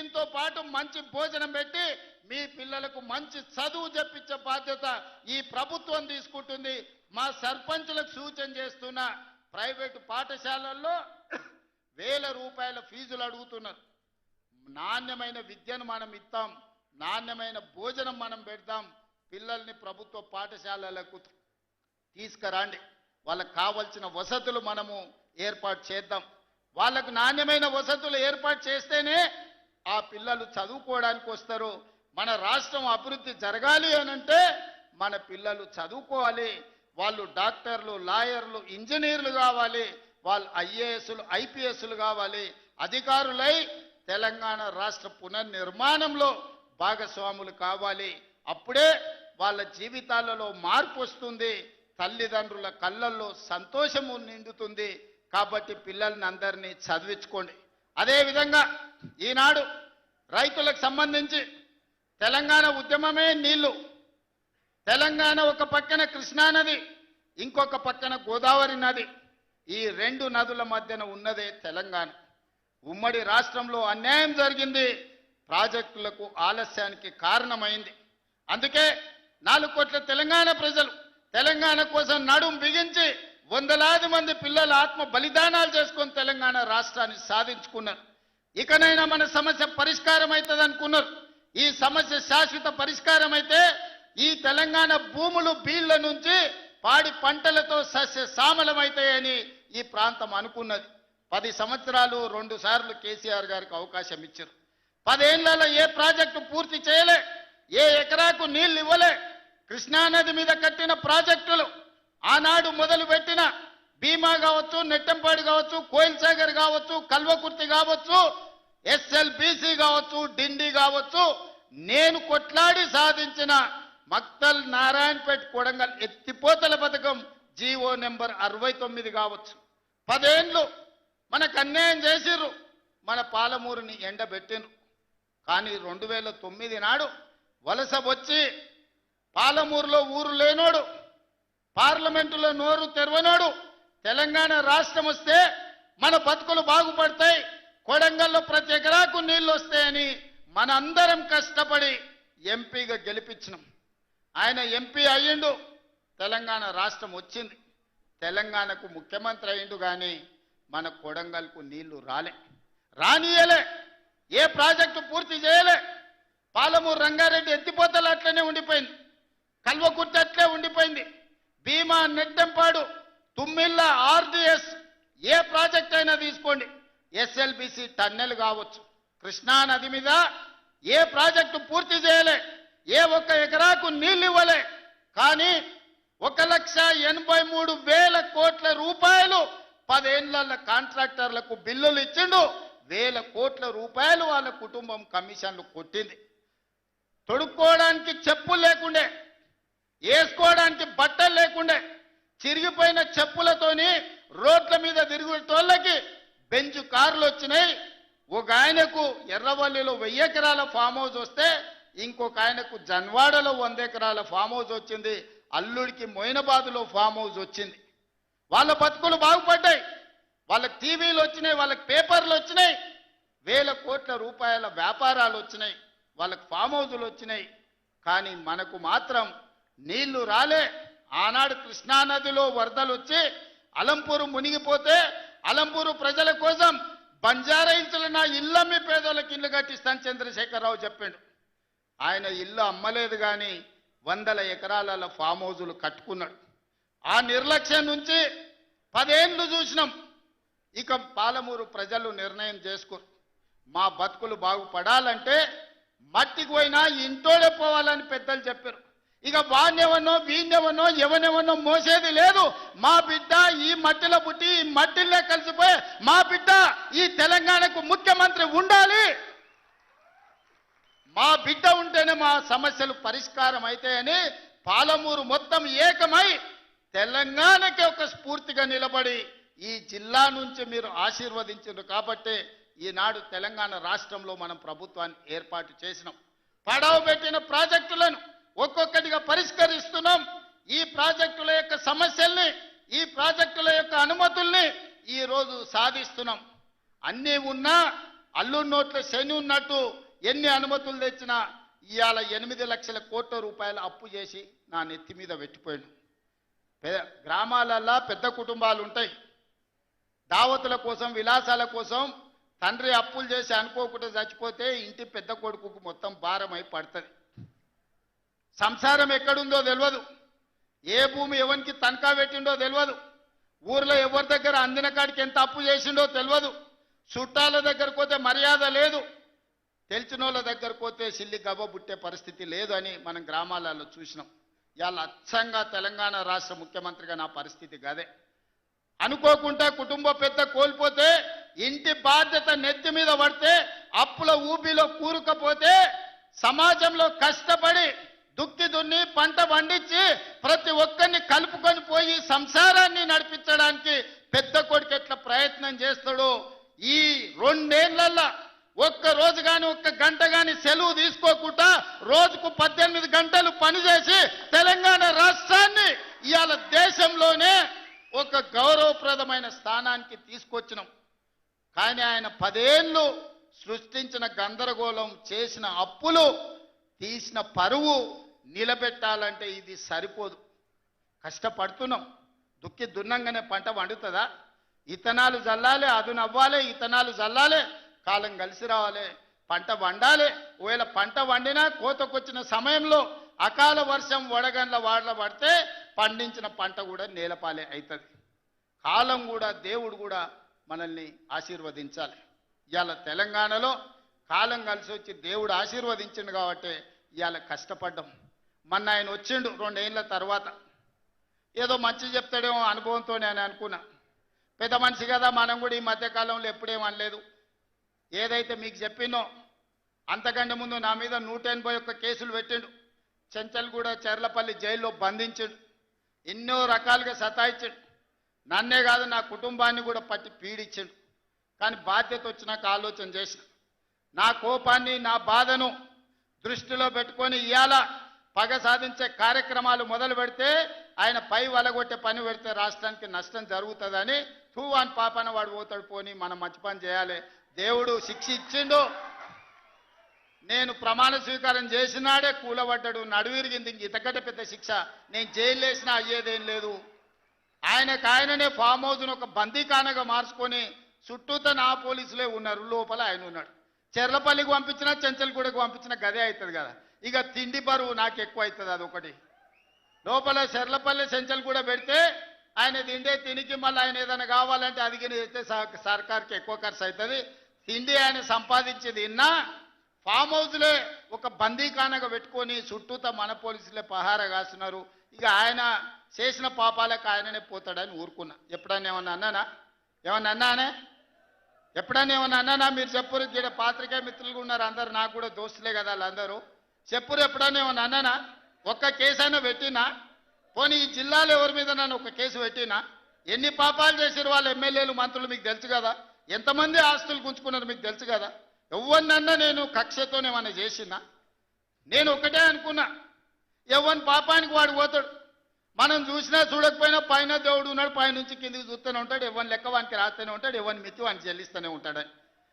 దీంతో పాటు మంచి భోజనం పెట్టి మీ పిల్లలకు మంచి చదువు చెప్పించే బాధ్యత ఈ ప్రభుత్వం తీసుకుంటుంది. మా సర్పంచులకు సూచన చేస్తున్నా, ప్రైవేటు పాఠశాలల్లో వేల రూపాయల ఫీజులు అడుగుతున్నారు. నాణ్యమైన విద్యను మనం ఇస్తాం, నాణ్యమైన భోజనం మనం పెడతాం. పిల్లల్ని ప్రభుత్వ పాఠశాలలకు తీసుకురండి, వాళ్ళకు కావాల్సిన వసతులు మనము ఏర్పాటు చేద్దాం. వాళ్ళకు నాణ్యమైన వసతులు ఏర్పాటు చేస్తేనే ఆ పిల్లలు చదువుకోవడానికి వస్తారు. మన రాష్ట్రం అభివృద్ధి జరగాలి అనంటే మన పిల్లలు చదువుకోవాలి. వాళ్ళు డాక్టర్లు, లాయర్లు, ఇంజనీర్లు కావాలి. వాళ్ళు ఐఏఎస్లు, ఐపీఎస్లు కావాలి. అధికారులై తెలంగాణ రాష్ట్ర పునర్నిర్మాణంలో భాగస్వాములు కావాలి. అప్పుడే వాళ్ళ జీవితాలలో మార్పు వస్తుంది, తల్లిదండ్రుల కళ్ళల్లో సంతోషము నిండుతుంది. కాబట్టి పిల్లల్ని అందరినీ చదివించుకోండి. అదేవిధంగా ఈనాడు రైతులకు సంబంధించి తెలంగాణ ఉద్యమమే నీళ్లు. తెలంగాణ ఒక పక్కన కృష్ణా నది, ఇంకొక పక్కన గోదావరి నది. ఈ రెండు నదుల మధ్యన ఉన్నదే తెలంగాణ. ఉమ్మడి రాష్ట్రంలో అన్యాయం జరిగింది, ప్రాజెక్టులకు ఆలస్యానికి కారణమైంది. అందుకే 4 కోట్ల తెలంగాణ ప్రజలు తెలంగాణ కోసం నడుం బిగించి వందలాది మంది పిల్లల ఆత్మ బలిదానాలు చేసుకొని తెలంగాణ రాష్ట్రాన్ని సాధించుకున్నారు. ఇకనైనా మన సమస్య పరిష్కారం అవుతుంది అనుకున్నారు. ఈ సమస్య శాశ్వత పరిష్కారం అయితే ఈ తెలంగాణ భూములు బీళ్ల నుంచి పాడి పంటలతో సస్య సామలమవుతాయని ఈ ప్రాంతం అనుకున్నది. 10 సంవత్సరాలు 2 సార్లు కేసీఆర్ గారికి అవకాశం ఇచ్చారు. 10 ఏళ్లలో ఏ ప్రాజెక్టు పూర్తి చేయలే, ఏ ఎకరాకు నీళ్లు ఇవ్వలే. కృష్ణానది మీద కట్టిన ప్రాజెక్టులు ఆనాడు మొదలుపెట్టిన భీమా కావచ్చు, నెట్టంపాడు కావచ్చు, కోయిల్ సాగర్ కావచ్చు, కల్వకుర్తి కావచ్చు, ఎస్ఎల్బీసీ కావచ్చు, డిండి కావచ్చు, నేను కొట్లాడి సాధించిన మక్తల్, నారాయణపేట, కొడంగల్ ఎత్తిపోతల పథకం జీవో నెంబర్ 69 కావచ్చు. 10 ఏళ్ళు మనకు అన్యాయం చేసిర్రు, మన పాలమూరుని ఎండబెట్టిండ్రు. కానీ 2009 నాడు వలస వచ్చి పాలమూరులో ఊరు లేనోడు, పార్లమెంటులో నోరు తెరవనోడు తెలంగాణ రాష్ట్రం వస్తే మన బతుకులు బాగుపడతాయి, కొడంగల్లో ప్రతి ఎకరాకు నీళ్లు వస్తాయని మనందరం కష్టపడి ఎంపీగా గెలిపించినాం. ఆయన ఎంపీ అయ్యిండు, తెలంగాణ రాష్ట్రం వచ్చింది. తెలంగాణకు ముఖ్యమంత్రి అయ్యిండు, కానీ మన కొడంగల్కు నీళ్లు రానియలే. ఏ ప్రాజెక్టు పూర్తి చేయలే. పాలమూరు రంగారెడ్డి ఎత్తిపోతలు అట్లనే ఉండిపోయింది, కల్వకుర్తి అట్లే ఉండిపోయింది. భీమా, నెట్టంపాడు, తుమ్మిళ్ళ, ఆర్డిఎస్ ఏ ప్రాజెక్ట్ అయినా తీసుకోండి, ఎస్ఎల్బిసి టన్నెల్ కావచ్చు, కృష్ణా నది మీద ఏ ప్రాజెక్టు పూర్తి చేయలే, ఏ ఒక్క ఎకరాకు నీళ్ళు ఇవ్వలే. కానీ 1,83,000 కోట్ల రూపాయలు 10 ఏళ్ల కాంట్రాక్టర్లకు బిల్లులు ఇచ్చిండు. 1,000 కోట్ల రూపాయలు వాళ్ళ కుటుంబం కమిషన్లు కొట్టింది. తొడుక్కోవడానికి చెప్పులు లేకుండే, వేసుకోవడానికి బట్టలు లేకుండే, చిరిగిపోయిన చెప్పులతోని రోడ్ల మీద తిరుగుతోళ్ళకి బెంచ్ కార్లు వచ్చినాయి. ఒక ఆయనకు ఎర్రవల్లిలో 1000 ఎకరాల ఫామ్ హౌస్ వస్తే ఇంకొక ఆయనకు జన్వాడలో 100 ఎకరాల ఫామ్ హౌస్ వచ్చింది. అల్లుడికి మొయినాబాద్లో ఫామ్ హౌస్ వచ్చింది. వాళ్ళ బతుకులు బాగుపడ్డాయి, వాళ్ళకి టీవీలు వచ్చినాయి, వాళ్ళకి పేపర్లు వచ్చినాయి, 1,000 కోట్ల రూపాయల వ్యాపారాలు వచ్చినాయి, వాళ్ళకి ఫామ్ హౌజులు వచ్చినాయి. కానీ మనకు మాత్రం నీళ్లు రాలే. ఆనాడు కృష్ణానదిలో వరదలు వచ్చి అలంపూరు మునిగిపోతే అలంపూరు ప్రజల కోసం బంజారా హిల్స్లో నా ఇల్లమ్మి పేదోళ్ళకి ఇల్లు కట్టిస్తాను చంద్రశేఖరరావు చెప్పాడు. ఆయన ఇల్లు అమ్మలేదు, కానీ 100 ఎకరాల ఫామ్ హౌజులు కట్టుకున్నాడు. ఆ నిర్లక్ష్యం నుంచి 10 ఏళ్ళు చూసినాం. ఇక పాలమూరు ప్రజలు నిర్ణయం చేసుకోరు, మా బతుకులు బాగుపడాలంటే మట్టికి పోయినా ఇంటోడే పోవాలని పెద్దలు చెప్పారు. ఇక వాణ్యవనో వీణ్యవనో ఎవనెవనో మోసేది లేదు. మా బిడ్డ ఈ మట్టిలో పుట్టి ఈ మట్టిలో కలిసిపోయి మా బిడ్డ ఈ తెలంగాణకు ముఖ్యమంత్రి ఉండాలి, మా బిడ్డ ఉంటేనే మా సమస్యలు పరిష్కారం అవుతాయని పాలమూరు మొత్తం ఏకమై తెలంగాణకి ఒక స్ఫూర్తిగా నిలబడి ఈ జిల్లా నుంచి మీరు ఆశీర్వదించారు. కాబట్టి ఈనాడు తెలంగాణ రాష్ట్రంలో మనం ప్రభుత్వాన్ని ఏర్పాటు చేసినాం. పడవ పెట్టిన ప్రాజెక్టులను ఒక్కొక్కటిగా పరిష్కరిస్తున్నాం. ఈ ప్రాజెక్టుల యొక్క సమస్యల్ని, ఈ ప్రాజెక్టుల యొక్క అనుమతుల్ని ఈ రోజు సాధిస్తున్నాం. అన్నీ ఉన్నా అల్లు నోట్ల శని ఉన్నట్టు ఎన్ని అనుమతులు తెచ్చినా ఇవాళ 8 లక్షల కోట్ల రూపాయలు అప్పు చేసి నా నెత్తి మీద పెట్టిపోయాను. గ్రామాలల్లో పెద్ద కుటుంబాలు ఉంటాయి. దావతుల కోసం విలాసాల కోసం తండ్రి అప్పులు చేసి అనుకోకుండా చచ్చిపోతే ఇంటి పెద్ద కొడుకుకు మొత్తం భారమై పడుతుంది. సంసారం ఎక్కడుందో తెలియదు, ఏ భూమి ఎవరికి తనఖా పెట్టిండో తెలియదు, ఊర్లో ఎవరి దగ్గర అందిన కాడికి ఎంత అప్పు చేసిండో తెలియదు, చుట్టాల దగ్గరకు పోతే మర్యాద లేదు, తెలిసిన వాళ్ళ దగ్గరకు పోతే సిల్లి గవ్వ బుట్టే పరిస్థితి లేదు అని మనం గ్రామాలలో చూసినాం. ఇవాళ అచ్చంగా తెలంగాణ రాష్ట్ర ముఖ్యమంత్రిగా నా పరిస్థితి గదే. అనుకోకుండా కుటుంబ పెద్ద కోల్పోతే ఇంటి బాధ్యత నెత్తి మీద పడితే అప్పుల ఊబిలో కూరుకపోతే సమాజంలో కష్టపడి దుక్కి దున్ని పంట పండించి ప్రతి ఒక్కరిని కలుపుకొని పోయి సంసారాన్ని నడిపించడానికి పెద్ద కొడుకు ఎట్లా ప్రయత్నం చేస్తాడో ఈ 2 ఏళ్లలో ఒక్క రోజు కానీ ఒక్క గంట కానీ సెలవు తీసుకోకుండా రోజుకు 18 గంటలు పనిచేసి తెలంగాణ రాష్ట్రాన్ని ఇవాళ దేశంలోనే ఒక గౌరవప్రదమైన స్థానానికి తీసుకొచ్చినాం. కానీ ఆయన 10 ఏళ్ళు సృష్టించిన గందరగోళం, చేసిన అప్పులు, తీసిన పరువు నిలబెట్టాలంటే ఇది సరిపోదు. కష్టపడుతున్నాం, దుక్కి దున్నంగానే పంట వండుతుందా? ఇత్తనాలు జల్లాలి, అదునవ్వాలి, ఇత్తనాలు జల్లాలి, కాలం కలిసి రావాలి, పంట వండాలి. ఒకవేళ పంట వండినా కోతకొచ్చిన సమయంలో అకాల వర్షం వడగండ్ల వాడల పడితే పండించిన పంట కూడా నేలపాలే అవుతుంది. కాలం కూడా దేవుడు కూడా మనల్ని ఆశీర్వదించాలి. ఇవాళ తెలంగాణలో కాలం కలిసి వచ్చి దేవుడు ఆశీర్వదించిండు కాబట్టి ఇవాళ కష్టపడ్డాం. మొన్న ఆయన వచ్చిండు 2 ఏళ్ల తర్వాత, ఏదో మంచి చెప్తాడేమో అనుభవంతో నేను అనుకున్నా. పెద్ద మనిషి కదా, మనం కూడా ఈ మధ్యకాలంలో ఎప్పుడేం అనలేదు. ఏదైతే మీకు చెప్పినో అంతకంటే ముందు నా మీద 181 కేసులు పెట్టిండు. చెంచల్గూడ చెర్లపల్లి జైల్లో బంధించాడు, ఎన్నో రకాలుగా సతాయించాడు. నన్నే కాదు నా కుటుంబాన్ని కూడా పట్టి పీడించాడు. కానీ బాధ్యత వచ్చినాక ఆలోచన చేసిన, నా కోపాన్ని నా బాధను దృష్టిలో పెట్టుకొని ఇవాళ పగ సాధించే కార్యక్రమాలు మొదలు పెడితే ఆయన పై వలగొట్టే పని పెడితే రాష్ట్రానికి నష్టం జరుగుతుందని తూవాన్ పాపన వాడు పోతాడు, పోని మనం మంచి పని చేయాలి. దేవుడు శిక్ష ఇచ్చిండు. నేను ప్రమాణ స్వీకారం చేసినాడే కూలబడ్డాడు, నడువిరిగింది. ఇంక ఇంతకంటే పెద్ద శిక్ష నేను జైలు వేసినా అయ్యేదేం లేదు. ఆయననే ఫామ్ హౌస్ను ఒక బందీఖానగా మార్చుకొని చుట్టూతో నా పోలీసులే ఉన్నారు, లోపల ఆయన ఉన్నాడు. చెర్లపల్లికి పంపించినా చెంచల్గూడకు పంపించినా గదే అవుతుంది కదా. ఇక తిండి బరువు నాకు ఎక్కువ అవుతుంది, అదొకటి. లోపల చెర్లపల్లి చెంచల్గూడ పెడితే ఆయన తిండే తినికి మళ్ళీ ఆయన ఏదైనా కావాలంటే అదిగిన చేస్తే సర్కార్కి ఎక్కువ ఖర్చు అవుతుంది. తిండి ఆయన సంపాదించేది ఇన్నా ఫామ్ హౌస్లే ఒక బందీఖానగా పెట్టుకొని చుట్టూతో మన పోలీసులే పహారా కాస్తున్నారు. ఇక ఆయన చేసిన పాపాలకు ఆయననే పోతాడని ఊరుకున్నా. ఎప్పుడన్నా ఏమన్నా అన్నానా? ఎప్పుడన్నా ఏమన్నా అన్నానా? మీరు చెప్పురు. ఇక్కడ పాత్రికేయ మిత్రులుగా ఉన్నారు అందరు, నాకు కూడా దోస్తులే కదా వాళ్ళందరూ. చెప్పురు, ఎప్పుడన్నా ఏమన్నా అన్నానా? ఒక్క కేసు అయినా పెట్టినా? పోనీ ఈ జిల్లాలో ఎవరి మీద నన్ను ఒక కేసు పెట్టినా? ఎన్ని పాపాలు చేసారు వాళ్ళ ఎమ్మెల్యేలు, మంత్రులు మీకు తెలుసు కదా. ఎంతమంది ఆస్తులు గుంజుకున్నారు మీకు తెలుసు కదా. ఎవరినన్నా నేను కక్షతోనేమన్నా చేసినా? నేను ఒకటే అనుకున్నా, ఎవరి పాపానికి వాడు పోతాడు. మనం చూసినా చూడకపోయినా పైన దేవుడు ఉన్నాడు, పైనుంచి కిందికి చూస్తూనే ఉంటాడు. ఎవరిని లెక్క వానికి రాస్తూనే ఉంటాడు, ఎవరిని మిత్తి వానికి చెల్లిస్తూనే ఉంటాడని.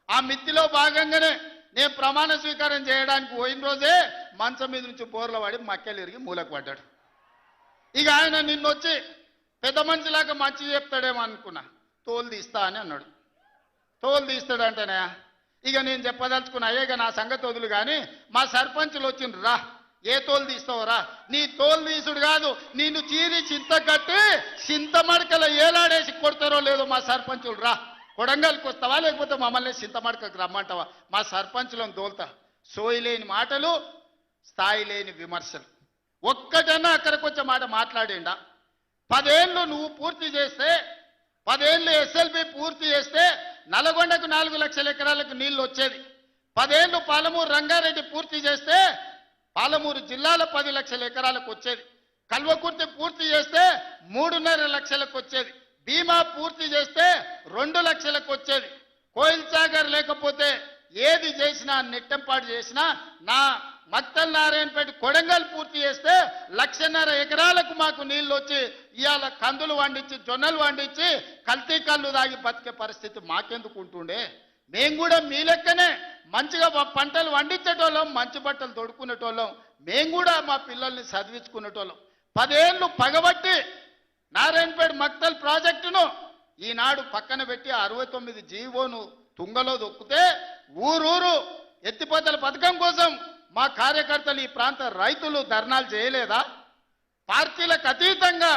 ఆ మిత్తిలో భాగంగానే నేను ప్రమాణ స్వీకారం చేయడానికి పోయిన రోజే మంచం మీద నుంచి బోర్ల పడి మక్కెలు ఇరిగి మూలకు పడ్డాడు. ఇక ఆయన నిన్నొచ్చి పెద్ద మనిషిలాగా మంచి చెప్తాడేమో అనుకున్నా. తోలు తీస్తా అని అన్నాడు. తోలు తీస్తాడంటేనే ఇక నేను చెప్పదలుచుకున్నా, అయ్యేగా నా సంగతి వదులు కానీ మా సర్పంచులు వచ్చిండ్రు, రా ఏ తోలు తీస్తావురా? నీ తోలు తీసుడు కాదు, నిన్ను చీరి చింత కట్టి చింతమడకల ఏలాడేసి కొడతారో లేదో మా సర్పంచులు, రా కొడంగల్కి వస్తావా లేకపోతే మమ్మల్ని చింతమడకకు రమ్మంటావా? మా సర్పంచులను దోల్తా. సోయి లేని మాటలు, స్థాయి లేని విమర్శలు. ఒక్కటన్నా అక్కడికి వచ్చే మాట మాట్లాడిండా? 10 ఏళ్ళు నువ్వు పూర్తి చేస్తే, 10 ఏళ్ళు ఎస్ఎల్బి పూర్తి చేస్తే నల్గొండకు 4 లక్షల ఎకరాలకు నీళ్లు వచ్చేది. 10 ఏళ్ళు పాలమూరు రంగారెడ్డి పూర్తి చేస్తే పాలమూరు జిల్లాలో 10 లక్షల ఎకరాలకు వచ్చేది. కల్వకుర్తి పూర్తి చేస్తే 3.5 లక్షలకు వచ్చేది. భీమా పూర్తి చేస్తే 2 లక్షలకు వచ్చేది. కోయిల్ సాగర్ లేకపోతే ఏది చేసినా, నెట్టంపాటు చేసినా, నా మక్తల్ నారాయణపేట కొడంగల్ పూర్తి చేస్తే 1.5 ఎకరాలకు మాకు నీళ్లు వచ్చి ఇవాళ కందులు వండించి, జొన్నలు వండించి, కల్తీ కళ్ళు దాగి బతికే పరిస్థితి మాకెందుకు ఉంటుండే? మేము కూడా మీ లెక్కనే మంచిగా పంటలు వండించేటోళ్ళం, మంచి బట్టలు తొడుక్కునేటోళ్ళం, మేము కూడా మా పిల్లల్ని చదివించుకునేటోళ్ళం. 10 ఏళ్ళు పగబట్టి నారాయణపేట మక్తల్ ప్రాజెక్టును ఈనాడు పక్కన పెట్టి 69 జీవోను తుంగలో దొక్కితే ఊరూరు ఎత్తిపోతల పథకం కోసం మా కార్యకర్తలు ఈ ప్రాంత రైతులు ధర్నాలు చేయలేదా? పార్టీలకు అతీతంగా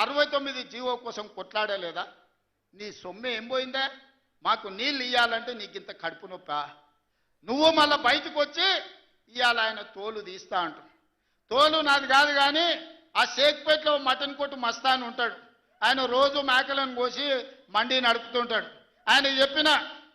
69 జీవో కోసం కొట్లాడలేదా? నీ సొమ్మె ఏం పోయిందా? మాకు నీళ్ళు ఇయ్యాలంటే నీకు ఇంత కడుపు నొప్పా? నువ్వు మళ్ళీ బయటకు వచ్చి ఇవాళ ఆయన తోలు తీస్తా అంటు. తోలు నాది కాదు, కానీ ఆ షేక్పేటలో మటన్ కొట్టు మస్తాన్ ఉంటాడు, ఆయన రోజు మేకలను కోసి మండి నడుపుతుంటాడు. ఆయన చెప్పిన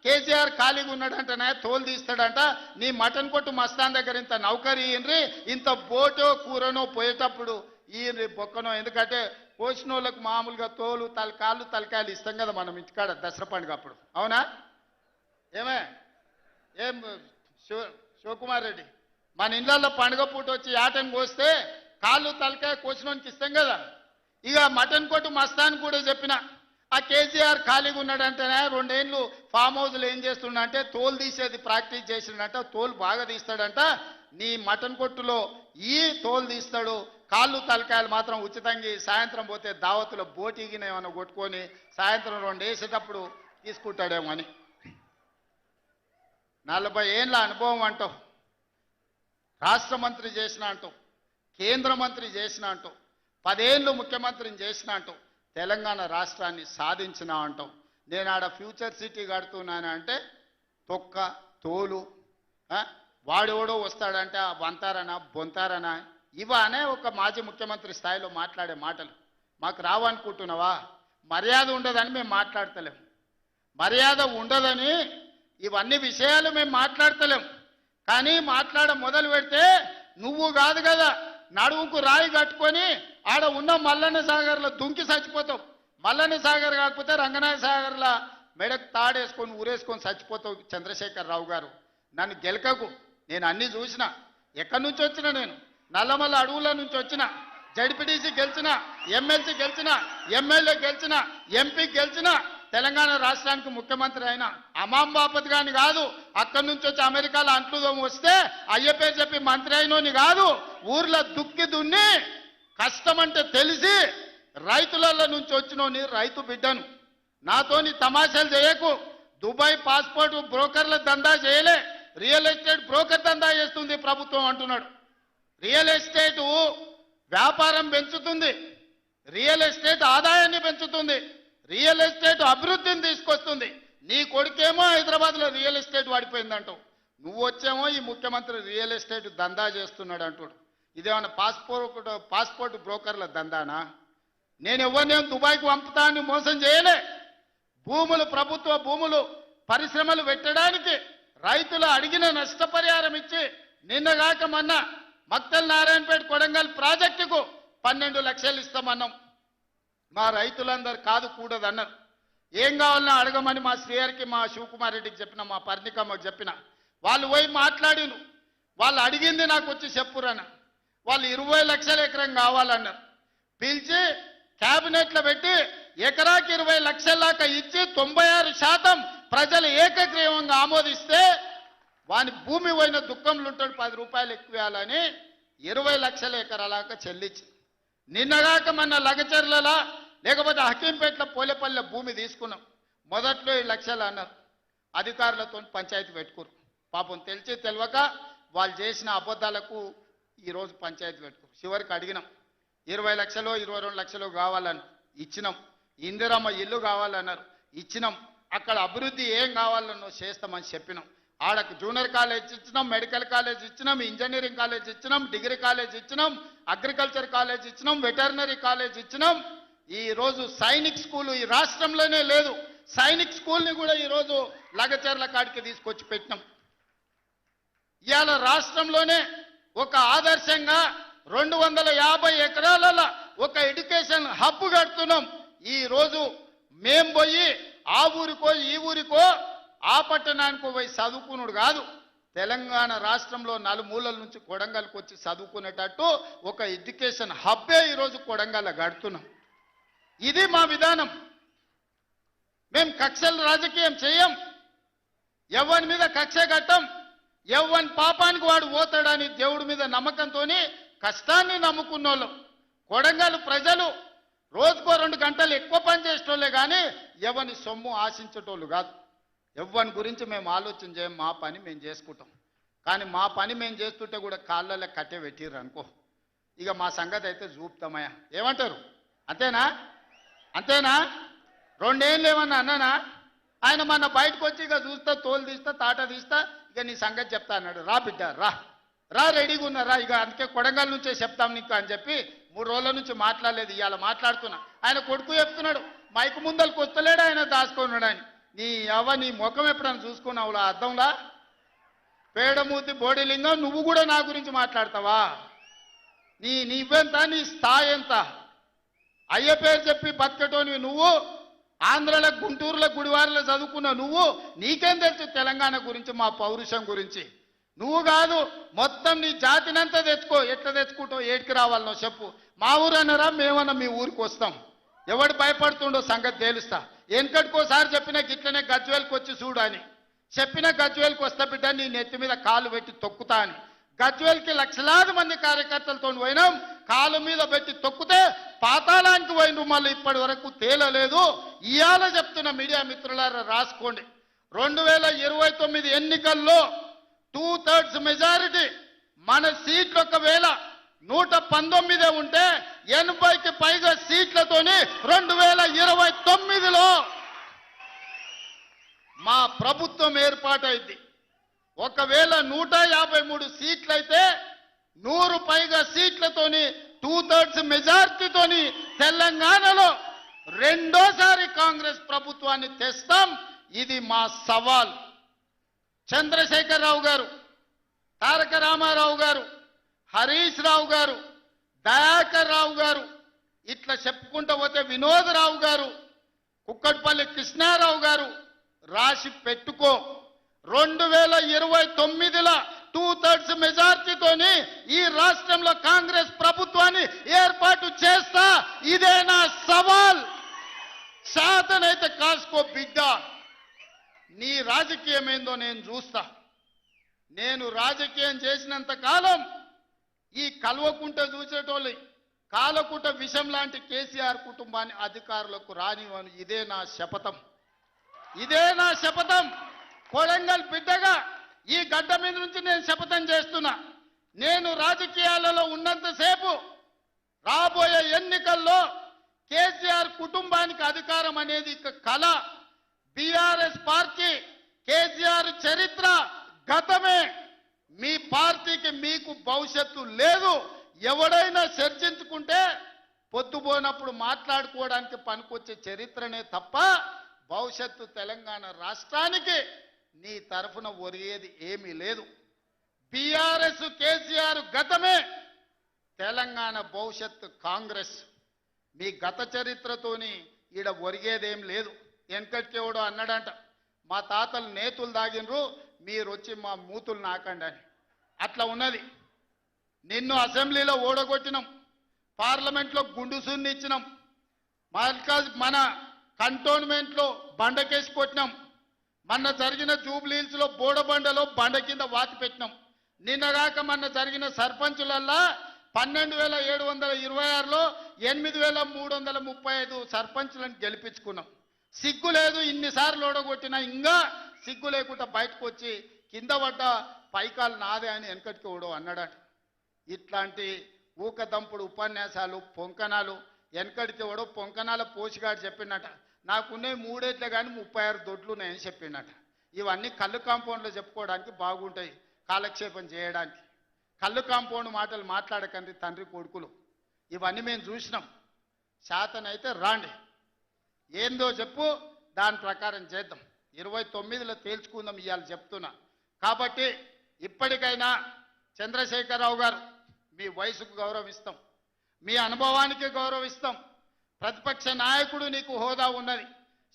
కేసీఆర్ ఖాళీగా ఉన్నాడంటనే తోలు తీస్తాడంట, నీ మటన్ కొట్టు మస్తాన్ దగ్గర ఇంత నౌకరీ ఇయ్యండ్రి, ఇంత బోటో కూరనో పోయేటప్పుడు ఇయ్యండ్రి బొక్కనో, ఎందుకంటే పోసిన వాళ్ళకు మామూలుగా తోలు కాళ్ళు తలకాయలు ఇస్తాం కదా మనం ఇంటికాడ దసరా పండుగ అప్పుడు, అవునా? ఏం శివకుమార్ రెడ్డి, మన ఇళ్ళల్లో పండుగ పూట వచ్చి ఆటను కోస్తే కాళ్ళు తలకాయ కోసినోనికి ఇస్తాం కదా. ఇక మటన్ కొట్టు మస్తాన్ కూడా చెప్పిన, ఆ కేసీఆర్ ఖాళీగా ఉన్నాడంటేనే 2 ఏళ్ళు ఫామ్ హౌస్లో ఏం చేస్తుండంటే తోలు తీసేది ప్రాక్టీస్ చేసిండంట, తోలు బాగా తీస్తాడంట. నీ మటన్ కొట్టులో ఈ తోలు తీస్తాడు, కాళ్ళు తలకాయలు మాత్రం ఉచితంగా సాయంత్రం పోతే దావతులో బోటిగిన ఏమైనా కొట్టుకొని సాయంత్రం 2 వేసేటప్పుడు తీసుకుంటాడేమో అని. 40 ఏళ్ళ అనుభవం అంటావు, రాష్ట్ర మంత్రి చేసిన అంటావు, కేంద్ర మంత్రి చేసిన అంటావు, 10 ఏళ్ళు ముఖ్యమంత్రిని చేసిన అంటావు, తెలంగాణ రాష్ట్రాన్ని సాధించిన అంటావు. నేను ఆడ ఫ్యూచర్ సిటీ కడుతున్నాను అంటే తొక్క తోలు, వాడెవడో వస్తాడంటే వంతారనా బొంతారనా, ఇవనే ఒక మాజీ ముఖ్యమంత్రి స్థాయిలో మాట్లాడే మాటలు మాకు రావనుకుంటున్నావా? మర్యాద ఉండదని మేము మాట్లాడతలేం, మర్యాద ఉండదని ఇవన్నీ విషయాలు మేము మాట్లాడతలేం. కానీ మాట్లాడ మొదలు పెడితే నువ్వు కాదు కదా, నడువుకు రాయి కట్టుకొని ఆడ ఉన్న మల్లన్న సాగర్లో దుంకి చచ్చిపోతావు. మల్లన్న సాగర్ కాకపోతే రంగనాయ సాగర్లో మెడకు తాడేసుకొని ఊరేసుకొని చచ్చిపోతావు. చంద్రశేఖరరావు గారు, నన్ను గెలకకు, నేను అన్నీ చూసిన. ఎక్కడి నుంచి వచ్చిన నేను? నల్లమల్ల అడవుల నుంచి వచ్చిన, జడ్పీటీసీ గెలిచిన, ఎమ్మెల్సీ గెలిచిన, ఎమ్మెల్యే గెలిచిన, ఎంపీ గెలిచిన, తెలంగాణ రాష్ట్రానికి ముఖ్యమంత్రి అయినా అమాం బాపత్ గాని కాదు. అక్కడి నుంచి వచ్చి అమెరికాలో అంట్లుదోమ వస్తే అయ్య పేరు చెప్పి మంత్రి అయినోని కాదు. ఊర్లో దుక్కి దున్ని కష్టమంటే తెలిసి రైతులలో నుంచి వచ్చినోని రైతు బిడ్డను. నాతోని తమాషాలు చేయకు. దుబాయ్ పాస్పోర్ట్ బ్రోకర్ల దందా చేయలే, రియల్ ఎస్టేట్ బ్రోకర్ దందా చేస్తుంది ప్రభుత్వం అంటున్నాడు. రియల్ ఎస్టేట్ వ్యాపారం పెంచుతుంది, రియల్ ఎస్టేట్ ఆదాయాన్ని పెంచుతుంది, రియల్ ఎస్టేట్ అభివృద్ధిని తీసుకొస్తుంది. నీ కొడుకేమో హైదరాబాద్లో రియల్ ఎస్టేట్ వాడిపోయిందంటావు, నువ్వు వచ్చేమో ఈ ముఖ్యమంత్రి రియల్ ఎస్టేట్ దందా చేస్తున్నాడు అంటాడు. ఇదేమన్నా పాస్పోర్ట్ బ్రోకర్ల దందానా? నేను ఎవరినేం దుబాయ్కి పంపుతా అని మోసం చేయలే. భూములు, ప్రభుత్వ భూములు పరిశ్రమలు పెట్టడానికి రైతులు అడిగిన నష్టపరిహారం ఇచ్చి నిన్నగాక మొన్న మక్తల్ నారాయణపేట కొడంగల్ ప్రాజెక్టుకు 12 లక్షలు ఇస్తామన్నాం. మా రైతులందరూ కాదు కూడదన్నారు. ఏం కావాలన్నా అడగమని మా శ్రీహరికి, మా శివకుమార్ రెడ్డికి చెప్పిన, మా పర్ణికమ్మకు చెప్పిన. వాళ్ళు పోయి మాట్లాడిను. వాళ్ళు అడిగింది నాకు వచ్చి చెప్పురన్న. వాళ్ళు 20 లక్షల ఎకరం కావాలన్నారు. పిలిచి క్యాబినెట్లో పెట్టి ఎకరాకి 20 లక్షల దాకా ఇచ్చి 96% ప్రజలు ఏకగ్రీవంగా ఆమోదిస్తే వాని భూమి పోయిన దుఃఖంలో ఉంటాడు, 10 రూపాయలు ఎక్కువ ఇవ్వాలని 20 లక్షల ఎకరాలాక చెల్లించి. నిన్నగాక మన లగచర్లలో లేకపోతే హకీంపేటలో పోలేపల్లె భూమి తీసుకున్నాం. మొదట్లో 7 లక్షలు అన్నారు. అధికారులతో పంచాయతీ పెట్టుకోరు. పాపం తెలిసి తెలియక వాళ్ళు చేసిన అబద్ధాలకు ఈరోజు పంచాయతీ పెట్టుకోరు. చివరికి అడిగినాం, 20 లక్షలు 22 లక్షలు కావాలని ఇచ్చినాం. ఇందిరమ్మ ఇల్లు కావాలన్నారు, ఇచ్చినాం. అక్కడ అభివృద్ధి ఏం కావాలన్నో చేస్తామని చెప్పినాం. ఆడకు జూనియర్ కాలేజ్ ఇచ్చినాం, మెడికల్ కాలేజ్ ఇచ్చినాం, ఇంజనీరింగ్ కాలేజ్ ఇచ్చినాం, డిగ్రీ కాలేజ్ ఇచ్చినాం, అగ్రికల్చర్ కాలేజ్ ఇచ్చినాం, వెటర్నరీ కాలేజ్ ఇచ్చినాం. ఈరోజు సైనిక్ స్కూల్ ఈ రాష్ట్రంలోనే లేదు. సైనిక్ స్కూల్ని కూడా ఈరోజు లగచర్ల కాడికి తీసుకొచ్చి పెట్టినాం. ఇవాళ రాష్ట్రంలోనే ఒక ఆదర్శంగా 250 ఎకరాలలో ఒక ఎడ్యుకేషన్ హబ్ కడుతున్నాం. ఈరోజు మేం పోయి ఆ ఊరికో ఈ ఊరికో ఆ పట్టణానికో పోయి చదువుకున్నాడు కాదు, తెలంగాణ రాష్ట్రంలో నలుమూలల నుంచి కొడంగల్కి వచ్చి చదువుకునేటట్టు ఒక ఎడ్యుకేషన్ హబ్బే ఈరోజు కొడంగల్ కడుతున్నాం. ఇది మా విధానం. మేము కక్షల రాజకీయం చేయం. ఎవరి మీద కక్ష కట్టం, ఎవరి పాపానికి వాడు పోతాడని దేవుడి మీద నమ్మకంతో కష్టాన్ని నమ్ముకున్నోళ్ళం. కొడంగల్ ప్రజలు రోజుకో 2 గంటలు ఎక్కువ పని చేసేటోళ్ళే కానీ ఎవరిని సొమ్ము ఆశించేటోళ్ళు కాదు. ఎవరి గురించి మేము ఆలోచన చేయం, మా పని మేము చేసుకుంటాం. కానీ మా పని మేము చేస్తుంటే కూడా కాళ్ళలో కట్టె పెట్టిర్రు అనుకో, ఇక మా సంగతి అయితే చూపుతామయ్యా. ఏమంటారు? అంతేనా? అంతేనా? 2 ఏళ్ళు ఏమన్నా అన్నానా? ఆయన మన బయటకు వచ్చి ఇక చూస్తా, తోలు తీస్తా, తాట తీస్తా, ఇక నీ సంగతి చెప్తా అన్నాడు. రా బిడ్డ రా రా, రెడీగా ఉన్నారా? ఇక అందుకే కొడంగల్ నుంచే చెప్తాం నీకు అని చెప్పి 3 రోజుల నుంచి మాట్లాడలేదు. ఇవాళ మాట్లాడుతున్నా. ఆయన కొడుకు చెప్తున్నాడు, మైకు ముందరికి వస్తలేడు, ఆయన దాచుకున్నాడు. ఆయన నీ ముఖం ఎప్పుడైనా చూసుకున్నావులా అద్దంలా? పేడమూతి బోడిలింగం, నువ్వు కూడా నా గురించి మాట్లాడతావా? నీవెంత, నీ స్థాయి ఎంత? అయ్య పేరు చెప్పి బతకటోనివి నువ్వు, ఆంధ్రలో గుంటూరులో గుడివారిలో చదువుకున్న నువ్వు, నీకేం తెలుసు తెలంగాణ గురించి, మా పౌరుషం గురించి? నువ్వు కాదు, మొత్తం నీ జాతినంతా తెచ్చుకో. ఎట్లా తెచ్చుకుంటావు? ఏడికి రావాలనో చెప్పు. మా ఊరు అన్నారా, మేమన్నా మీ ఊరికి వస్తాం. ఎవడు భయపడుతుండో సంగతి తేలుస్తా. వెనకటికోసారి చెప్పిన గిట్లనే గజ్వేల్కి వచ్చి చూడు అని చెప్పిన, గజ్వేల్కి వస్తా బిడ్డ, నీ నెత్తి మీద కాలు పెట్టి తొక్కుతా అని. గజ్వేల్కి లక్షలాది మంది కార్యకర్తలతో పోయినాం, కాలు మీద పెట్టి తొక్కితే పాతాళానికి పోయిన మళ్ళీ ఇప్పటి వరకు తేలలేదు. ఇవాళ చెప్తున్న మీడియా మిత్రులారా రాసుకోండి, 2029 ఎన్నికల్లో 2/3 మెజారిటీ మన సీట్లు ఒకవేళ 119 ఉంటే 80కి పైగా సీట్లతోని 2029లో మా ప్రభుత్వం ఏర్పాటైంది. ఒకవేళ 153 సీట్లయితే 100 పైగా సీట్లతోని 2/3 మెజార్టీతోని తెలంగాణలో రెండోసారి కాంగ్రెస్ ప్రభుత్వాన్ని తెస్తాం. ఇది మా సవాల్. చంద్రశేఖరరావు గారు, తారక రామారావు గారు, హరీష్ రావు గారు, దయాకర్ రావు గారు, ఇట్లా చెప్పుకుంటూ పోతే వినోదరావు గారు, కుక్కట్పల్లి కృష్ణారావు గారు, రాసి పెట్టుకో. 2029లో 2/3 మెజార్టీతోని ఈ రాష్ట్రంలో కాంగ్రెస్ ప్రభుత్వాన్ని ఏర్పాటు చేస్తా. ఇదే నా సవాల్. శాతనైతే కాసుకో బిడ్డ. నీ రాజకీయం ఏందో నేను చూస్తా. నేను రాజకీయం చేసినంత కాలం ఈ కల్వకుంట చూసేటోళ్ళు కాలకుంట విషం లాంటి కేసీఆర్ కుటుంబాన్ని అధికారులకు రానివ్వను. ఇదే నా శపథం. ఇదే నా శపథం. కొడంగల్ బిడ్డగా ఈ గడ్డ మీద నుంచి నేను శపథం చేస్తున్నా. నేను రాజకీయాలలో ఉన్నంతసేపు రాబోయే ఎన్నికల్లో కేసీఆర్ కుటుంబానికి అధికారం అనేది ఇక కళ. బీఆర్ఎస్ పార్టీ, కేసీఆర్ చరిత్ర గతమే. మీ పార్టీకి మీకు భవిష్యత్తు లేదు. ఎవడైనా చర్చించుకుంటే పొద్దుపోనప్పుడు మాట్లాడుకోవడానికి పనికొచ్చే చరిత్రనే తప్ప భవిష్యత్తు తెలంగాణ రాష్ట్రానికి నీ తరఫున ఒరిగేది ఏమీ లేదు. బీఆర్ఎస్ కేసీఆర్ గతమే, తెలంగాణ భవిష్యత్తు కాంగ్రెస్. మీ గత చరిత్రతోని ఈడ ఒరిగేదేం లేదు. వెనకటికేవడో అన్నాడంట, మా తాతలు నేతులు దాగినరు, మీరు వచ్చి మా మూతులు నాకండి అని. అట్లా ఉన్నది. నిన్ను అసెంబ్లీలో ఓడగొట్టినాం, పార్లమెంట్లో గుండు సున్ని ఇచ్చినాం, మన కంటోన్మెంట్లో బండకేసి కొట్టినాం, మొన్న జరిగిన జూబ్లీహిల్స్లో బోడబండలో బండ కింద వాతి పెట్టినాం. నిన్నగాక మొన్న జరిగిన సర్పంచులల్లా 12,726లో 8,335 సర్పంచులను గెలిపించుకున్నాం. సిగ్గు లేదు, ఇన్నిసార్లు ఓడగొట్టినా ఇంకా సిగ్గు లేకుండా బయటకు వచ్చి కింద పడ్డ పైకాలు నాదే అని వెనకటికి ఓడో అన్నాడట. ఇట్లాంటి ఊకదంపుడు ఉపన్యాసాలు, పొంకనాలు వెనకడితే ఓడో పొంకనాల పోషిగాడు చెప్పినట. నాకున్నాయి 3 ఏట్లే కానీ 36 దొడ్లు ఉన్నాయని చెప్పిండట. ఇవన్నీ కళ్ళు కాంపౌండ్లో చెప్పుకోవడానికి బాగుంటాయి, కాలక్షేపం చేయడానికి. కళ్ళు కాంపౌండ్ మాటలు మాట్లాడకండి తండ్రి కొడుకులు. ఇవన్నీ మేము చూసినాం. శాతనైతే రాండి, ఏందో చెప్పు, దాని ప్రకారం చేద్దాం. 29లో తేల్చుకుందాం ఇవాళ చెప్తున్నా. కాబట్టి ఇప్పటికైనా చంద్రశేఖరరావు గారు, మీ వయసుకు గౌరవిస్తాం, మీ అనుభవానికి గౌరవిస్తాం. ప్రతిపక్ష నాయకుడు నీకు హోదా ఉన్నది.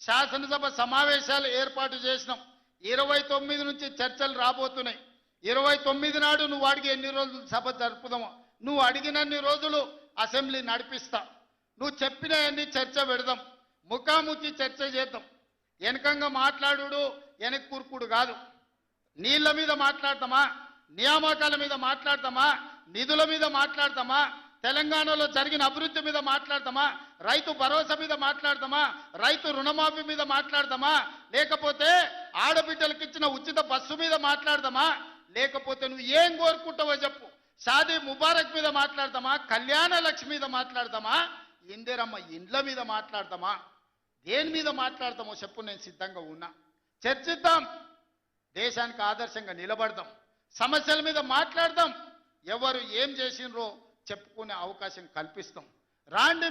శాసనసభ సమావేశాలు ఏర్పాటు చేసినాం. 29 నుంచి చర్చలు రాబోతున్నాయి. 29 నాడు నువ్వు అడిగి ఎన్ని రోజులు సభ జరుపుదామో, నువ్వు అడిగినన్ని రోజులు అసెంబ్లీ నడిపిస్తా. నువ్వు చెప్పిన అన్ని చర్చ పెడదాం, ముఖాముఖి చర్చ చేద్దాం. వెనకంగా మాట్లాడు వెనక్కి కూర్కుడు కాదు. నీళ్ల మీద మాట్లాడతామా, నియామకాల మీద మాట్లాడతామా, నిధుల మీద మాట్లాడతామా, తెలంగాణలో జరిగిన అభివృద్ధి మీద మాట్లాడతామా, రైతు భరోసా మీద మాట్లాడతామా, రైతు రుణమాఫీ మీద మాట్లాడతామా, లేకపోతే ఆడబిడ్డలకు ఇచ్చిన ఉచిత బస్సు మీద మాట్లాడతామా, లేకపోతే నువ్వు ఏం కోరుకుంటావో చెప్పు, షాదీ ముబారక్ మీద మాట్లాడతామా, కళ్యాణ లక్ష్మి మీద మాట్లాడతామా, ఇందిరమ్మ ఇండ్ల మీద మాట్లాడతామా, దేని మీద మాట్లాడతామో చెప్పు, నేను సిద్ధంగా ఉన్నా. చర్చిద్దాం, దేశానికి ఆదర్శంగా నిలబడదాం, సమస్యల మీద మాట్లాడదాం, ఎవరు ఏం చేసినరో చెప్పుకునే అవకాశం కల్పిస్తాం. రాండి,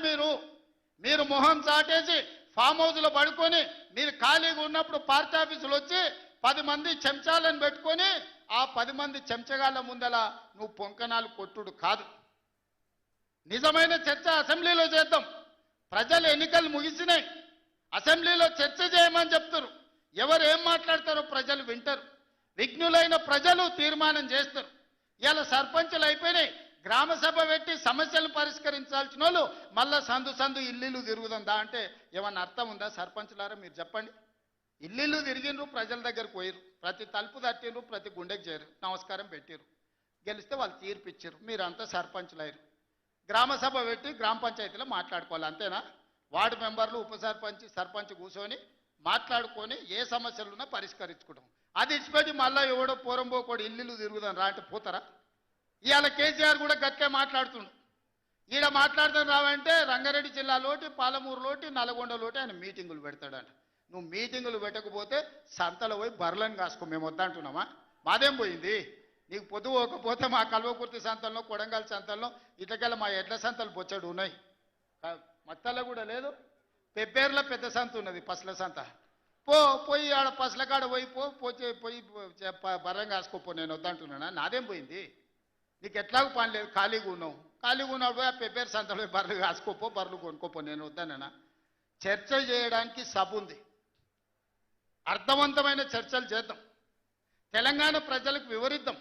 మీరు మొహం చాటేసి ఫామ్ హౌస్లో పడుకొని మీరు ఖాళీగా ఉన్నప్పుడు పార్టీ ఆఫీసులు వచ్చి 10 మంది చెంచాలను పెట్టుకొని ఆ 10 మంది చెంచగాళ్ళ ముందల నువ్వు పొంకనాలు కొట్టుడు కాదు. నిజమైన చర్చ అసెంబ్లీలో చేద్దాం. ప్రజలు ఎన్నికలు ముగిసినాయి, అసెంబ్లీలో చర్చ చేయమని చెప్తారు. ఎవరు ఏం మాట్లాడతారో ప్రజలు వింటారు. విఘ్నులైన ప్రజలు తీర్మానం చేస్తారు. ఇలా సర్పంచులు అయిపోయినాయి, గ్రామ సభ పెట్టి సమస్యలు పరిష్కరించాల్సిన వాళ్ళు మళ్ళా సందు ఇల్లు తిరుగుతుందా అంటే ఏమన్నా అర్థం ఉందా? సర్పంచులారా మీరు చెప్పండి. ఇల్లు తిరిగినరు, ప్రజల దగ్గరకు పోయిరు, ప్రతి తలుపు తట్టినరు, ప్రతి గుండెకి చేరు, నమస్కారం పెట్టిరు, గెలిస్తే వాళ్ళు తీర్పిచ్చారు, మీరంతా సర్పంచులు అయ్యారు. గ్రామ సభ పెట్టి గ్రామ పంచాయతీలో మాట్లాడుకోవాలి, అంతేనా? వార్డు మెంబర్లు, ఉప సర్పంచ్, సర్పంచ్ కూర్చొని మాట్లాడుకొని ఏ సమస్యలున్నా పరిష్కరించుకుంటాం. అది ఇచ్చిపెట్టి మళ్ళీ ఎవడో పోరంబోకోడు ఇల్లు తిరుగుదాం రా అంటే పోతారా? ఇవాళ కేసీఆర్ కూడా గట్టే మాట్లాడుతుండు. ఈడ మాట్లాడుతాను రావంటే రంగారెడ్డి జిల్లాలోటి, పాలమూరులోటి, నల్గొండలోటి ఆయన మీటింగులు పెడతాడంట. నువ్వు మీటింగులు పెట్టకపోతే సంతలో పోయి బర్లను కాసుకో, మేము వద్దంటున్నామా? మాదేం పోయింది? నీకు పొద్దు పోకపోతే మా కల్వకుర్తి సంతల్లో, కొడంగల్ సంతల్లో, ఇట్లకెళ్ళ మా ఎడ్ల సంతలు బొచ్చడు ఉన్నాయి. మత్తల్లో కూడా లేదు. పెబ్బేర్లో పెద్ద సంత ఉన్నది, పసల సంత. పోయి ఆడ పసల కాడ పోయి బర్రం కాసుకోపో, నేను వద్దంటున్నానా? నాదేం పోయింది? నీకు ఎట్లాగూ పని లేదు, ఖాళీగా ఉన్నావు పోయి ఆ పెబ్బేరు సంతలో బర్రెలు కాసుకోపో, బర్రెలు కొనుక్కోపో, నేను వద్దానన్నా? చర్చ చేయడానికి సభ ఉంది, అర్థవంతమైన చర్చలు చేద్దాం, తెలంగాణ ప్రజలకు వివరిద్దాం.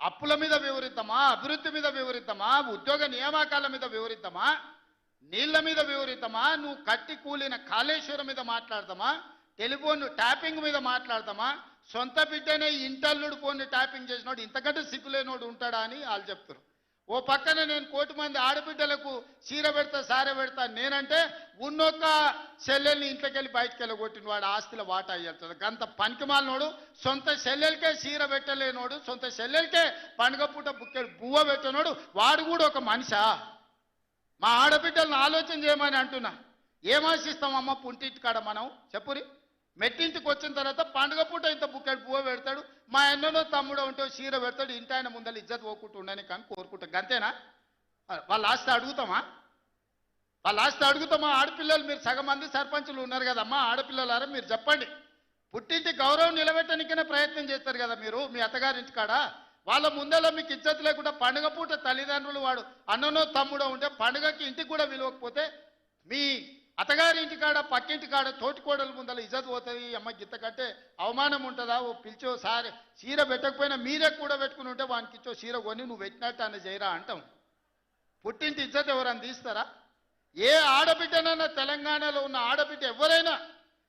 అప్పుల మీద వివరిద్దామా, అభివృద్ధి మీద వివరిద్దామా, ఉద్యోగ నియామకాల మీద వివరిద్దామా, నీళ్ల మీద వివరిద్దామా, నువ్వు కట్టి కూలిన కాళేశ్వరం మీద మాట్లాడతామా, టెలిఫోన్ ట్యాపింగ్ మీద మాట్లాడతామా, సొంత బిడ్డనే ఇంటల్లుడు ఫోన్ని ట్యాపింగ్ చేసినోడు ఇంతకంటే సిగ్గులేనోడు ఉంటాడా అని వాళ్ళు చెప్తారు. ఓ పక్కన నేను 1 కోటి మంది ఆడబిడ్డలకు చీర పెడతా, సారె పెడతా నేనంటే ఉన్నొక్క చెల్లెల్ని ఇంట్లోకెళ్ళి బయటకు వెళ్ళగొట్టిన వాడు ఆస్తిలో వాటా అయ్యేస్తుంది. గంత పనికిమాలినోడు, సొంత చెల్లెలకే చీర పెట్టలేనోడు, సొంత చెల్లెలకే పండుగ పూట బువ్వ పెట్టినోడు, వాడు కూడా ఒక మనిషా? మా ఆడబిడ్డలను ఆలోచన చేయమని అంటున్నా. ఏం ఆశిస్తామమ్మ పుంటింటి కాడ మనం? చెప్పురి. మెట్టింటికి వచ్చిన తర్వాత పండుగ పూట ఇంత బుక్కెడు పువ్వు పెడతాడు, మా ఎన్నో తమ్ముడు ఉంటే చీర పెడతాడు, ఇంటి ఆయన ముందర ఇజ్జత్ పోకుండా ఉండని కానీ కోరుకుంటాం, అంతేనా? వాళ్ళ ఆస్తి అడుగుతామా? ఆడపిల్లలు మీరు సగం మంది సర్పంచులు ఉన్నారు కదమ్మా, ఆడపిల్లలారా మీరు చెప్పండి. పుట్టింటి గౌరవం నిలబెట్టడానికైనా ప్రయత్నం చేస్తారు కదా మీరు మీ అత్తగారింటి కాడ. వాళ్ళ ముందర మీకు ఇజ్జత్ లేకుండా పండుగ పూట తల్లిదండ్రులు వాడు అన్ననో తమ్ముడో ఉంటే పండుగకి ఇంటికి కూడా విలువకపోతే మీ అత్తగారి ఇంటికాడ, పక్కింటి కాడ, తోటికోడల ముందర ఇజ్జత్ పోతుంది. అమ్మ గిత్త కంటే అవమానం ఉంటుందా? ఓ పిలిచో సారి చీర పెట్టకపోయినా మీరే కూడా పెట్టుకుని ఉంటే వానికి ఇచ్చో చీర కొని నువ్వు పెట్టినట్టు అని చేయరా అంటాం. పుట్టింటి ఇజ్జత్ ఎవరని తీస్తారా? ఏ ఆడబిడ్డనైనా తెలంగాణలో ఉన్న ఆడబిడ్డ ఎవరైనా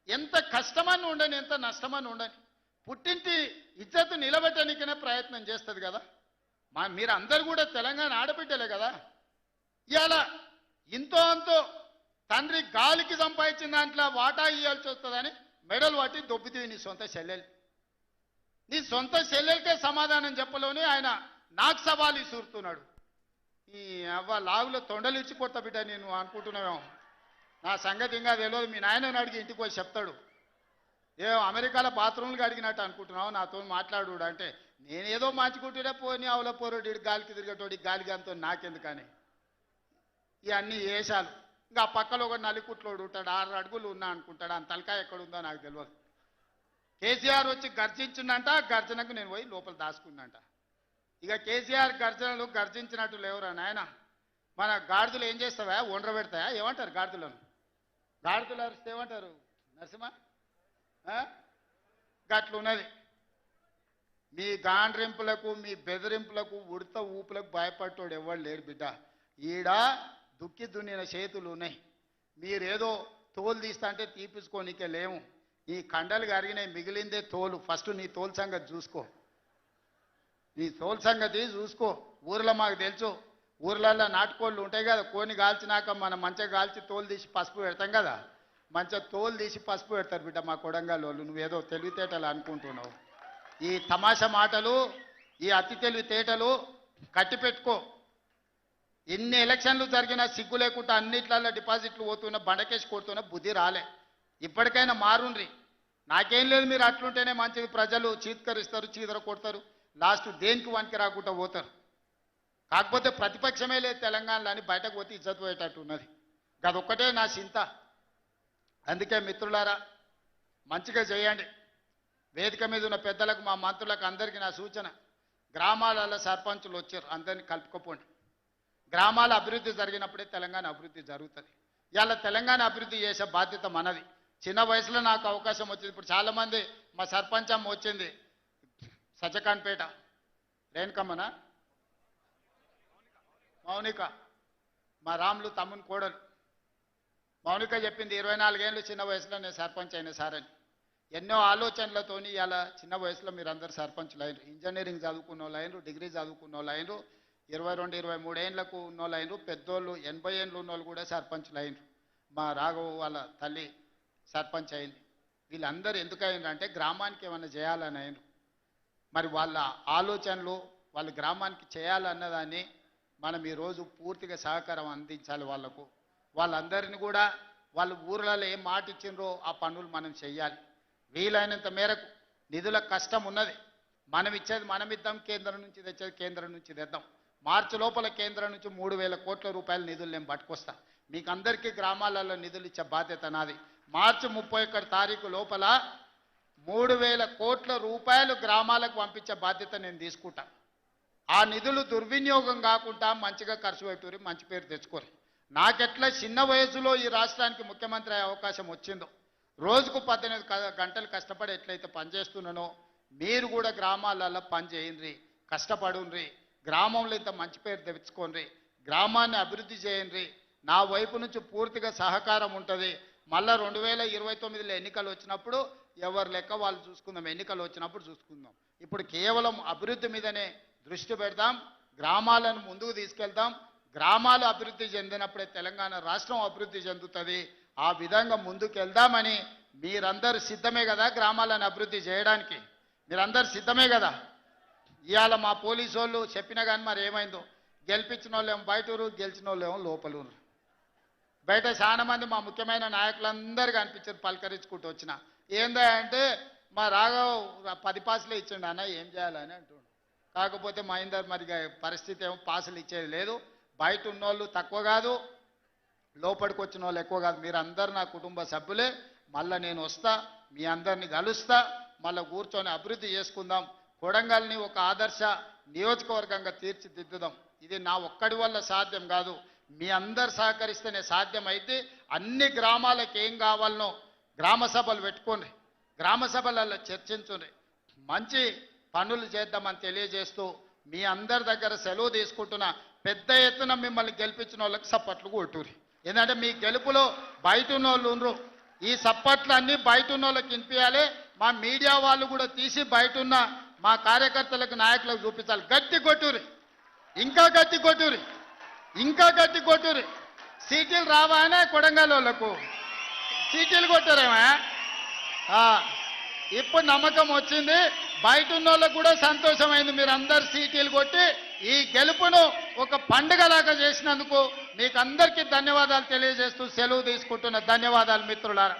ఎంత కష్టమని ఉండని, ఎంత నష్టమని ఉండని, పుట్టింటి ఇజ్జత్ నిలబెట్టడానికైనా ప్రయత్నం చేస్తుంది కదా. మీరు అందరు కూడా తెలంగాణ ఆడబిడ్డలే కదా. ఇవాళ ఇంతో అంతో తండ్రి గాలికి సంపాదించిన దాంట్లో వాటా ఇవ్వాల్సి వస్తుందని మెడలు పట్టి దొబ్బితీవి నీ సొంత చెల్లెలు. నీ సొంత చెల్లెలకే సమాధానం చెప్పలోని ఆయన నాకు సవాలు ఇసురుతున్నాడు. ఈ అవ్వ లాగులో తొండలు ఇచ్చి కొత్త బిడ్డ నేను అనుకుంటున్నావేమో. నా సంగతి ఇంకా తెలియదు, మీ నాయనని అడిగి ఇంటికి పోయి చెప్తాడు. అమెరికాలో బాత్రూమ్లు అడిగినట్టు అనుకుంటున్నావు నాతో మాట్లాడు అంటే, నేనేదో మంచుకుంటుడే పోని అవల పోరోడి గాలికి తిరిగేటోడి గాలికి అంతో నాకెందుకని ఇవన్నీ వేషాలు. ఇంకా పక్కలో ఒక నలికుట్లోడు ఉంటాడు, 6 అడుగులు ఉన్నా అనుకుంటాడు, అంత తలకాయ ఎక్కడుందో నాకు తెలియదు. కేసీఆర్ వచ్చి గర్జించిందంట, గర్జనకు నేను పోయి లోపల దాచుకున్నంట. ఇక కేసీఆర్ గర్జనలు గర్జించినట్టు లేవురా నాయన. మన గాడిదలు ఏం చేస్తావా? ఒండ్ర పెడతాయా? ఏమంటారు గాడిదలను? గాడిదలు అరిస్తే ఏమంటారు నరసింహ? గట్లున్నది. మీ గాండ్రింపులకు, మీ బెదిరింపులకు, ఉడత ఊపులకు భయపడ్డాడు ఎవరు లేడు బిడ్డ. ఈడ దుక్కి దున్నిన చేతులు ఉన్నాయి. మీరేదో తోలు తీస్తా అంటే తీపించుకోనికే లేము. ఈ కండలు కరిగినాయి, మిగిలిందే తోలు. ఫస్ట్ నీ తోలు సంగతి చూసుకో, నీ తోలు సంగతి చూసుకో. ఊర్లో మాకు తెలుసు, ఊర్లలో నాటుకోళ్ళు ఉంటాయి కదా, కోని కాల్చినాక మనం మంచిగా కాల్చి తోలు తీసి పసుపు పెడతాం కదా, మంచిగా తోలు తీసి పసుపు పెడతారు బిడ్డ మా కొడంగల్ వాళ్ళు. నువ్వేదో తెలివితేటలు అనుకుంటున్నావు. ఈ తమాషా మాటలు, ఈ అతి తెలివితేటలు కట్టిపెట్టుకో. ఎన్ని ఎలక్షన్లు జరిగినా సిగ్గు లేకుండా అన్నిట్లలో డిపాజిట్లు పోతున్నా, బండకేసి కొడుతున్నా, బుద్ధి రాలే. ఇప్పటికైనా మారుండ్రి. నాకేం లేదు, మీరు అట్లుంటేనే మంచిది. ప్రజలు చీత్కరిస్తారు, చీదర కొడతారు, లాస్ట్ దేనికి వనికి రాకుండా పోతారు. కాకపోతే ప్రతిపక్షమే లేదు తెలంగాణలో అని బయటకు పోతే ఇజ్జత్ పోయేటట్టు ఉన్నది. అదొక్కటే నా చింత. అందుకే మిత్రులారా, మంచిగా చేయండి. వేదిక మీద ఉన్న పెద్దలకు, మా మంత్రులకు అందరికీ నా సూచన, గ్రామాలలో సర్పంచులు వచ్చారు, అందరినీ కలుపుకోపోండి. గ్రామాల అభివృద్ధి జరిగినప్పుడే తెలంగాణ అభివృద్ధి జరుగుతుంది. ఇవాళ తెలంగాణ అభివృద్ధి చేసే బాధ్యత మనది. చిన్న వయసులో నాకు అవకాశం వచ్చింది. ఇప్పుడు చాలామంది మా సర్పంచ్ అమ్మ వచ్చింది, సజ్జకాన్పేట, రేణుకమ్మనా మౌనిక, మా రాములు తమ్ముని కోడలు మౌనిక చెప్పింది, 24 ఏళ్ళు చిన్న వయసులో నేను సర్పంచ్ అయినా సార్ అని. ఎన్నో ఆలోచనలతోని ఇలా చిన్న వయసులో మీరు అందరు సర్పంచ్లు అయినరు. ఇంజనీరింగ్ చదువుకున్న వాళ్ళు అయినరు, డిగ్రీ చదువుకున్న వాళ్ళు అయినరు, 22, 23 ఏళ్ళకు ఉన్న వాళ్ళు అయినరు, పెద్దోళ్ళు 80 ఏళ్ళు ఉన్న వాళ్ళు కూడా సర్పంచ్లు అయినరు. మా రాఘవ వాళ్ళ తల్లి సర్పంచ్ అయింది. వీళ్ళందరూ ఎందుకు అయినరు అంటే గ్రామానికి ఏమైనా చేయాలని అయినరు. మరి వాళ్ళ ఆలోచనలు వాళ్ళ గ్రామానికి చేయాలన్నదాన్ని మనం ఈరోజు పూర్తిగా సహకారం అందించాలి వాళ్ళకు. వాళ్ళందరినీ కూడా వాళ్ళ ఊర్లలో ఏం మాట ఇచ్చిండ్రో ఆ పనులు మనం చెయ్యాలి. వీలైనంత మేరకు నిధుల కష్టం ఉన్నది, మనం ఇచ్చేది మనం ఇద్దాం, కేంద్రం నుంచి తెచ్చేది కేంద్రం నుంచి తెద్దాం. మార్చి లోపల కేంద్రం నుంచి 3,000 కోట్ల రూపాయల నిధులు నేను పట్టుకొస్తా. మీకు అందరికీ గ్రామాలలో నిధులు ఇచ్చే బాధ్యత నాది. మార్చి 31 తారీఖు లోపల 3,000 కోట్ల రూపాయలు గ్రామాలకు పంపించే బాధ్యత నేను తీసుకుంటా. ఆ నిధులు దుర్వినియోగం కాకుండా మంచిగా ఖర్చు పెట్టుకుని మంచి పేరు తెచ్చుకోరు. నాకెట్లా చిన్న వయసులో ఈ రాష్ట్రానికి ముఖ్యమంత్రి అయ్యే అవకాశం వచ్చిందో, రోజుకు 18 గంటలు కష్టపడి ఎట్లయితే పనిచేస్తున్నానో మీరు కూడా గ్రామాలలో పని చేయండి, కష్టపడుండ్రి, గ్రామంలో ఇంత మంచి పేరు తెచ్చుకోండి, గ్రామాన్ని అభివృద్ధి చేయండి. నా వైపు నుంచి పూర్తిగా సహకారం ఉంటుంది. మళ్ళా 2029లో ఎన్నికలు వచ్చినప్పుడు ఎవరి లెక్క వాళ్ళు చూసుకుందాం, ఎన్నికలు వచ్చినప్పుడు చూసుకుందాం. ఇప్పుడు కేవలం అభివృద్ధి మీదనే దృష్టి పెడదాం, గ్రామాలను ముందుకు తీసుకెళ్తాం. గ్రామాలు అభివృద్ధి చెందినప్పుడే తెలంగాణ రాష్ట్రం అభివృద్ధి చెందుతుంది. ఆ విధంగా ముందుకు వెళ్దామని మీరందరూ సిద్ధమే కదా? గ్రామాలను అభివృద్ధి చేయడానికి మీరందరూ సిద్ధమే కదా? ఇవాళ మా పోలీసు వాళ్ళు చెప్పినా కానీ మరి ఏమైందో, గెలిపించిన వాళ్ళేమో బయటూరు, గెలిచిన వాళ్ళేమో లోపలూరు. బయట చాలా మంది మా ముఖ్యమైన నాయకులందరూ కనిపించారు, పలకరించుకుంటూ వచ్చిన. ఏందా అంటే మా రాఘవ్ 10 పాసులే ఇచ్చిండు అన్న, ఏం చేయాలని అంటుండు. కాకపోతే మా ఇందరు మరి పరిస్థితి ఏమో పాసులు ఇచ్చేది లేదు. బయట ఉన్నోళ్ళు తక్కువ కాదు, లోపలికి వచ్చిన వాళ్ళు ఎక్కువ కాదు. మీరు అందరు నా కుటుంబ సభ్యులే. మళ్ళీ నేను వస్తా, మీ అందరిని కలుస్తా, మళ్ళీ కూర్చొని అభివృద్ధి చేసుకుందాం. కొడంగల్ని ఒక ఆదర్శ నియోజకవర్గంగా తీర్చిదిద్దుదాం. ఇది నా ఒక్కడి వల్ల సాధ్యం కాదు, మీ అందరు సహకరిస్తేనే సాధ్యమైతే. అన్ని గ్రామాలకు ఏం కావాలనో గ్రామ సభలు పెట్టుకోండి, గ్రామ సభలలో చర్చించుండ్రి, మంచి పనులు చేద్దామని తెలియజేస్తూ మీ అందరి దగ్గర సెలవు తీసుకుంటున్నా. పెద్ద ఎత్తున మిమ్మల్ని గెలిపించిన వాళ్ళకి సప్పట్లు కొట్టుర్రి. ఎందుకంటే మీ గెలుపులో బయట ఉన్న వాళ్ళు ఉండరు. ఈ సప్పట్లు అన్నీ బయట ఉన్న వాళ్ళకి వినిపించాలి. మా మీడియా వాళ్ళు కూడా తీసి బయట ఉన్న మా కార్యకర్తలకు, నాయకులకు చూపించాలి. గట్టి కొట్టుర్రి, ఇంకా గట్టి కొట్టుర్రి, ఇంకా గట్టి కొట్టుర్రి. సీటీలు రావానే కొడంగల్ వాళ్ళకు సీటీలు కొట్టారేమా? ఇప్పుడు నమ్మకం వచ్చింది, బయట ఉన్న వాళ్ళకు కూడా సంతోషమైంది. మీరు అందరు సీటీలు కొట్టి ఈ గెలుపును ఒక పండుగలాగా చేసినందుకు మీకు అందరికీ ధన్యవాదాలు తెలియజేస్తూ సెలవు తీసుకుంటున్న. ధన్యవాదాలు మిత్రులారా.